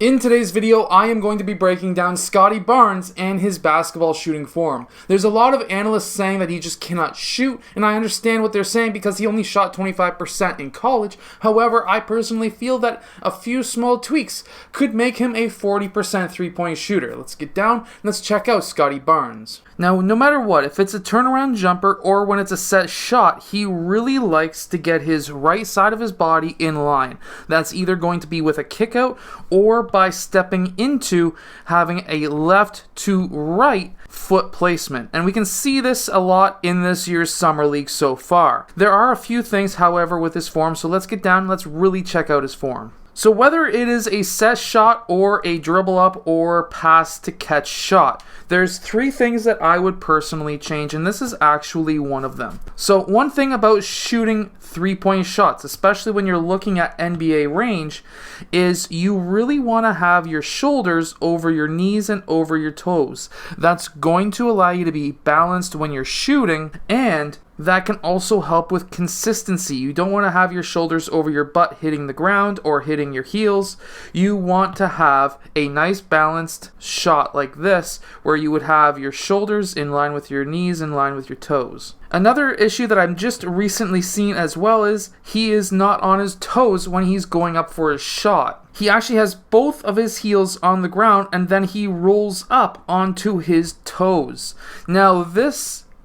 In today's video, I am going to be breaking down Scottie Barnes and his basketball shooting form. There's a lot of analysts saying that he just cannot shoot, and I understand what they're saying because he only shot 25% in college. However, I personally feel that a few small tweaks could make him a 40% three-point shooter. Let's get down and let's check out Scottie Barnes. Now, no matter what, if it's a turnaround jumper or when it's a set shot, he really likes to get his right side of his body in line. That's either going to be with a kick out or by stepping into having a left to right foot placement. And we can see this a lot in this year's Summer League so far. There are a few things, however, with his form, so let's get down and let's really check out his form. So whether it is a set shot or a dribble up or pass to catch shot, there's three things that I would personally change, and this is actually one of them. So one thing about shooting three-point shots, especially when you're looking at NBA range, is you really want to have your shoulders over your knees and over your toes. That's going to allow you to be balanced when you're shooting, and that can also help with consistency. You don't want to have your shoulders over your butt hitting the ground or hitting your heels. You want to have a nice balanced shot like this, where you would have your shoulders in line with your knees, in line with your toes. Another issue that I've just recently seen as well is he is not on his toes when he's going up for his shot. He actually has both of his heels on the ground and then he rolls up onto his toes. Now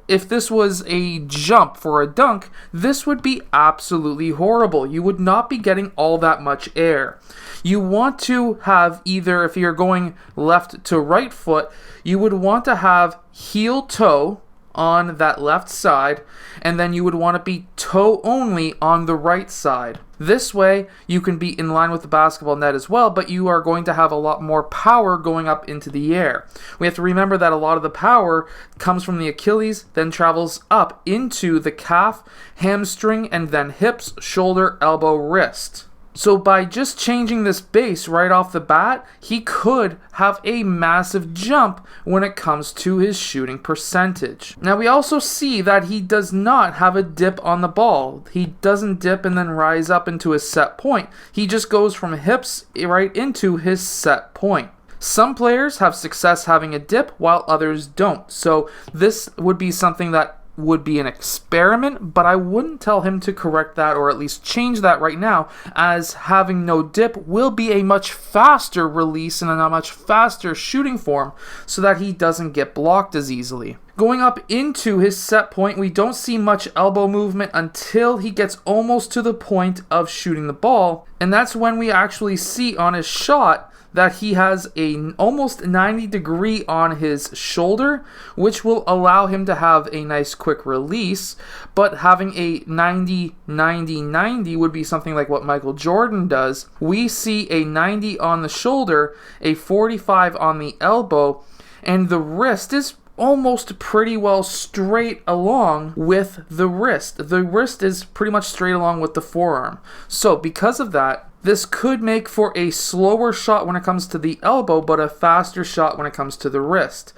if this was a jump for a dunk, this would be absolutely horrible. You would not be getting all that much air. You want to have either, if you're going left to right foot, you would want to have heel toe on that left side, and then you would want to be toe only on the right side. This way, you can be in line with the basketball net as well, but you are going to have a lot more power going up into the air. We have to remember that a lot of the power comes from the Achilles, then travels up into the calf, hamstring, and then hips, shoulder, elbow, wrist. So by just changing this base right off the bat, he could have a massive jump when it comes to his shooting percentage. Now we also see that he does not have a dip on the ball. He doesn't dip and then rise up into a set point. He just goes from hips right into his set point. Some players have success having a dip while others don't. So this would be something that would be an experiment, but I wouldn't tell him to correct that or at least change that right now, as having no dip will be a much faster release and a much faster shooting form so that he doesn't get blocked as easily. Going up into his set point, we don't see much elbow movement until he gets almost to the point of shooting the ball, and that's when we actually see on his shot that he has a almost 90-degree on his shoulder, which will allow him to have a nice quick release. But having a 90-90-90 would be something like what Michael Jordan does. We see a 90 on the shoulder, a 45 on the elbow, and the wrist is almost pretty well straight along with the wrist. The wrist is pretty much straight along with the forearm. So because of that, this could make for a slower shot when it comes to the elbow, but a faster shot when it comes to the wrist.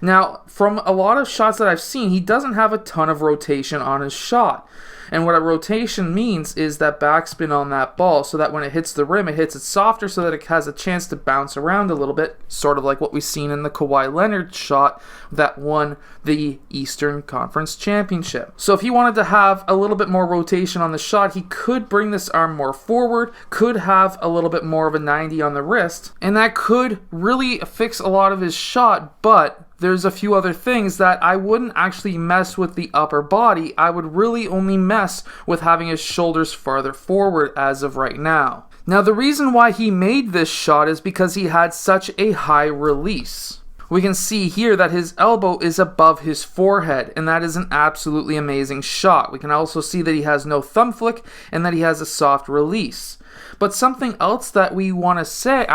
Now, from a lot of shots that I've seen, he doesn't have a ton of rotation on his shot. And what a rotation means is that backspin on that ball, so that when it hits the rim, it hits it softer so that it has a chance to bounce around a little bit, sort of like what we've seen in the Kawhi Leonard shot that won the Eastern Conference Championship. So if he wanted to have a little bit more rotation on the shot, he could bring this arm more forward, could have a little bit more of a 90 on the wrist, and that could really fix a lot of his shot, but there's a few other things that I wouldn't actually mess with the upper body. I would really only mess with having his shoulders farther forward as of right now. Now, the reason why he made this shot is because he had such a high release. We can see here that his elbow is above his forehead, and that is an absolutely amazing shot. We can also see that he has no thumb flick and that he has a soft release. But something else that I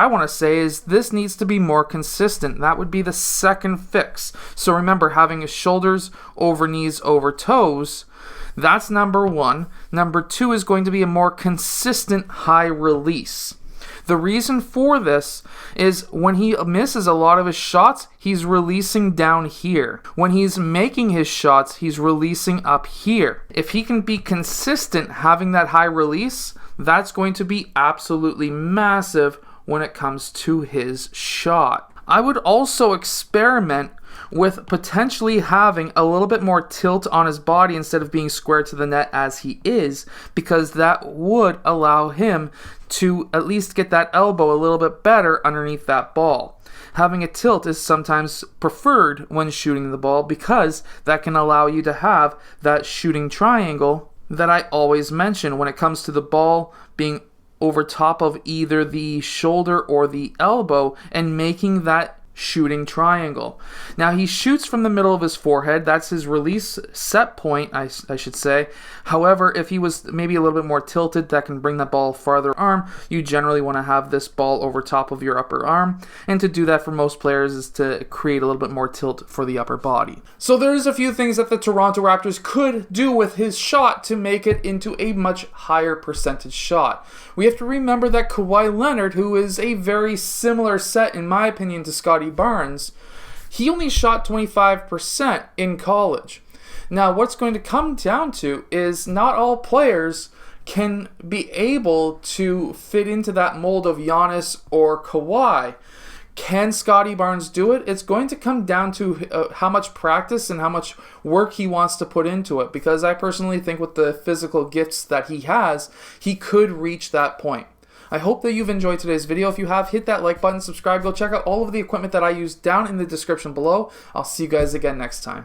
want to say is this needs to be more consistent. That would be the second fix. So remember, having his shoulders over knees over toes, that's number one. Number two is going to be a more consistent high release. The reason for this is when he misses a lot of his shots, he's releasing down here. When he's making his shots, he's releasing up here. If he can be consistent having that high release, that's going to be absolutely massive when it comes to his shot. I would also experiment with potentially having a little bit more tilt on his body instead of being square to the net as he is, because that would allow him to at least get that elbow a little bit better underneath that ball. Having a tilt is sometimes preferred when shooting the ball because that can allow you to have that shooting triangle that I always mention when it comes to the ball being over top of either the shoulder or the elbow and making that shooting triangle. Now he shoots from the middle of his forehead. That's his release set point, I should say. However, if he was maybe a little bit more tilted, that can bring that ball farther arm. You generally want to have this ball over top of your upper arm. And to do that for most players is to create a little bit more tilt for the upper body. So there's a few things that the Toronto Raptors could do with his shot to make it into a much higher percentage shot. We have to remember that Kawhi Leonard, who is a very similar set in my opinion to Scottie Barnes, he only shot 25% in college. Now, what's going to come down to is not all players can be able to fit into that mold of Giannis or Kawhi. Can Scottie Barnes do it? It's going to come down to how much practice and how much work he wants to put into it, because I personally think with the physical gifts that he has, he could reach that point. I hope that you've enjoyed today's video. If you have, hit that like button, subscribe, go check out all of the equipment that I use down in the description below. I'll see you guys again next time.